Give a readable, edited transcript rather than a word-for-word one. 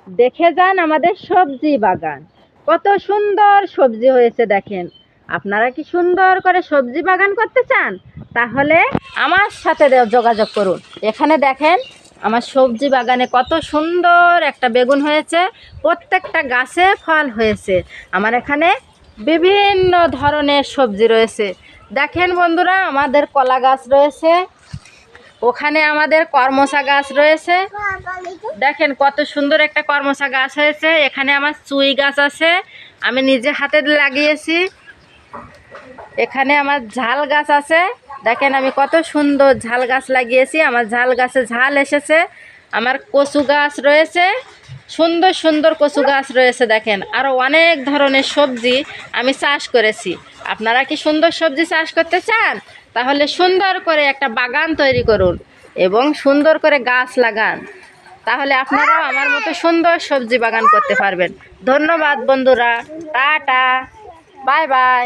দেখে যান আমাদের সবজি বাগান, কত সুন্দর সবজি হয়েছে দেখেন। আপনারা কি সুন্দর করে সবজি বাগান করতে চান? তাহলে আমার সাথে যোগাযোগ করুন। এখানে দেখেন আমার সবজি বাগানে কত সুন্দর একটা বেগুন হয়েছে, প্রত্যেকটা গাছে ফল হয়েছে। আমার এখানে বিভিন্ন ধরনের সবজি রয়েছে। দেখেন বন্ধুরা, আমাদের কলা গাছ রয়েছে, ওখানে আমাদের কর্মশা গাছ রয়েছে। দেখেন কত সুন্দর একটা কর্মশা গাছ হয়েছে। এখানে আমার চুই গাছ আছে, আমি নিজে হাতে লাগিয়েছি। এখানে আমার ঝাল গাছ আছে, দেখেন আমি কত সুন্দর ঝাল গাছ লাগিয়েছি, আমার ঝাল গাছে ঝাল এসেছে। আমার কচু গাছ রয়েছে, সুন্দর সুন্দর কচু গাছ রয়েছে। দেখেন আরও অনেক ধরনের সবজি আমি চাষ করেছি। আপনারা কি সুন্দর সবজি চাষ করতে চান? তাহলে সুন্দর করে একটা বাগান তৈরি করুন এবং সুন্দর করে গাছ লাগান, তাহলে আপনারাও আমার মতো সুন্দর সবজি বাগান করতে পারবেন। ধন্যবাদ বন্ধুরা, টাটা, বাই বাই।